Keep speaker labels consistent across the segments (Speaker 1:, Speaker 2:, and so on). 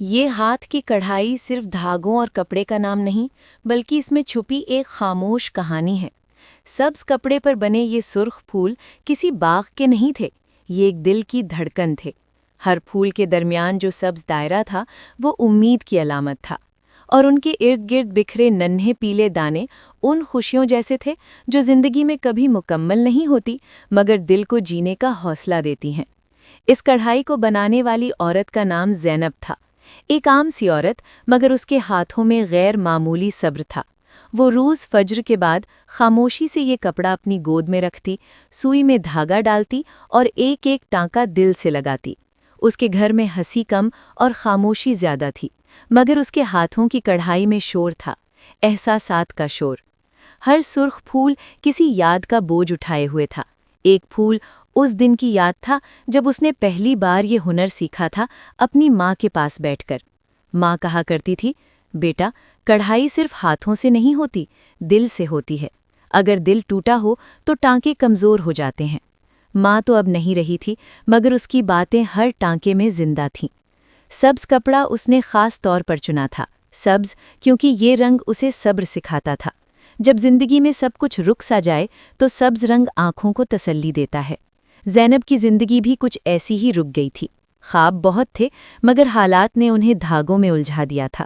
Speaker 1: یہ ہاتھ کی کڑھائی صرف دھاگوں اور کپڑے کا نام نہیں، بلکہ اس میں چھپی ایک خاموش کہانی ہے۔ سبز کپڑے پر بنے یہ سرخ پھول کسی باغ کے نہیں تھے، یہ ایک دل کی دھڑکن تھے۔ ہر پھول کے درمیان جو سبز دائرہ تھا وہ امید کی علامت تھا، اور ان کے ارد گرد بکھرے ننھے پیلے دانے ان خوشیوں جیسے تھے جو زندگی میں کبھی مکمل نہیں ہوتی مگر دل کو جینے کا حوصلہ دیتی ہیں۔ اس کڑھائی کو بنانے والی عورت کا نام زینب تھا، ایک عام سی عورت، مگر اس کے ہاتھوں میں غیر معمولی صبر تھا۔ وہ روز فجر کے بعد خاموشی سے یہ کپڑا اپنی گود میں رکھتی، سوئی میں دھاگا ڈالتی اور ایک ایک ٹانکا دل سے لگاتی۔ اس کے گھر میں ہنسی کم اور خاموشی زیادہ تھی، مگر اس کے ہاتھوں کی کڑھائی میں شور تھا، احساسات کا شور۔ ہر سرخ پھول کسی یاد کا بوجھ اٹھائے ہوئے تھا۔ ایک پھول اس دن کی یاد تھا جب اس نے پہلی بار یہ ہنر سیکھا تھا اپنی ماں کے پاس بیٹھ کر۔ ماں کہا کرتی تھی، بیٹا، کڑھائی صرف ہاتھوں سے نہیں ہوتی، دل سے ہوتی ہے۔ اگر دل ٹوٹا ہو تو ٹانکے کمزور ہو جاتے ہیں۔ ماں تو اب نہیں رہی تھی، مگر اس کی باتیں ہر ٹانکے میں زندہ تھیں۔ سبز کپڑا اس نے خاص طور پر چنا تھا، سبز کیونکہ یہ رنگ اسے صبر سکھاتا تھا۔ جب زندگی میں سب کچھ رک سا جائے تو سبز رنگ آنکھوں کو تسلی دیتا ہے۔ زینب کی زندگی بھی کچھ ایسی ہی رک گئی تھی۔ خواب بہت تھے، مگر حالات نے انہیں دھاگوں میں الجھا دیا تھا۔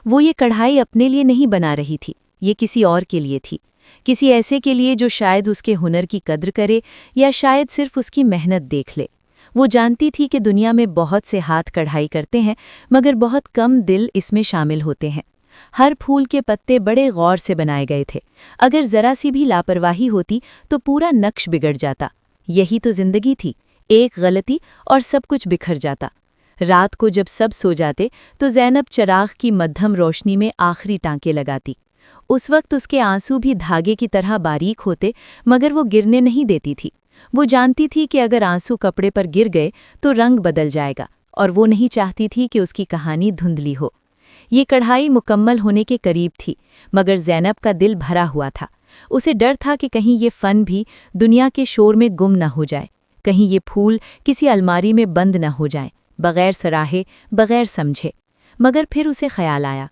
Speaker 1: وہ یہ کڑھائی اپنے لیے نہیں بنا رہی تھی، یہ کسی اور کے لیے تھی، کسی ایسے کے لیے جو شاید اس کے ہنر کی قدر کرے یا شاید صرف اس کی محنت دیکھ لے۔ وہ جانتی تھی کہ دنیا میں بہت سے ہاتھ کڑھائی کرتے ہیں، مگر بہت کم دل اس میں شامل ہوتے ہیں۔ ہر پھول کے پتے بڑے غور سے بنائے گئے تھے، اگر ذرا سی بھی لاپرواہی ہوتی تو پورا نقش بگڑ جاتا۔ یہی تو زندگی تھی، ایک غلطی اور سب کچھ بکھر جاتا۔ رات کو جب سب سو جاتے تو زینب چراغ کی مدھم روشنی میں آخری ٹانکے لگاتی۔ اس وقت اس کے آنسو بھی دھاگے کی طرح باریک ہوتے، مگر وہ گرنے نہیں دیتی تھی۔ وہ جانتی تھی کہ اگر آنسو کپڑے پر گر گئے تو رنگ بدل جائے گا، اور وہ نہیں چاہتی تھی کہ اس کی کہانی دھندلی ہو۔ یہ کڑھائی مکمل ہونے کے قریب تھی، مگر زینب کا دل بھرا ہوا تھا۔ اسے ڈر تھا کہ کہیں یہ فن بھی دنیا کے شور میں گم نہ ہو جائے، کہیں یہ پھول کسی الماری میں بند نہ ہو جائیں، بغیر سراہے، بغیر سمجھے۔ مگر پھر اسے خیال آیا،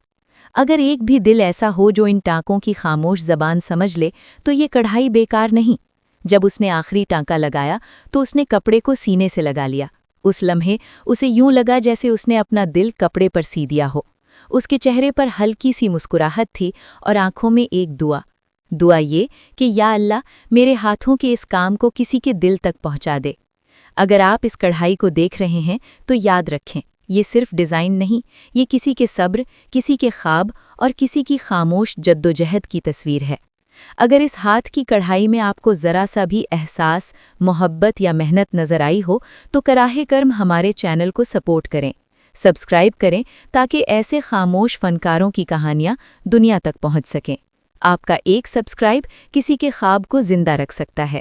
Speaker 1: اگر ایک بھی دل ایسا ہو جو ان ٹانکوں کی خاموش زبان سمجھ لے تو یہ کڑھائی بیکار نہیں۔ جب اس نے آخری ٹانکا لگایا تو اس نے کپڑے کو سینے سے لگا لیا۔ اس لمحے اسے یوں لگا جیسے اس نے اپنا دل کپڑے پر سی دیا ہو۔ اس کے چہرے پر ہلکی سی مسکراہٹ تھی اور آنکھوں میں ایک دعا یہ کہ یا اللہ، میرے ہاتھوں کے اس کام کو کسی کے دل تک پہنچا دے۔ اگر آپ اس کڑھائی کو دیکھ رہے ہیں تو یاد رکھیں، یہ صرف ڈیزائن نہیں، یہ کسی کے صبر، کسی کے خواب اور کسی کی خاموش جدوجہد کی تصویر ہے۔ اگر اس ہاتھ کی کڑھائی میں آپ کو ذرا سا بھی احساس، محبت یا محنت نظر آئی ہو تو براہ کرم ہمارے چینل کو سپورٹ کریں، سبسکرائب کریں تاکہ ایسے خاموش فنکاروں کی کہانیاں دنیا تک پہنچ سکیں۔ آپ کا ایک سبسکرائب کسی کے خواب کو زندہ رکھ سکتا ہے۔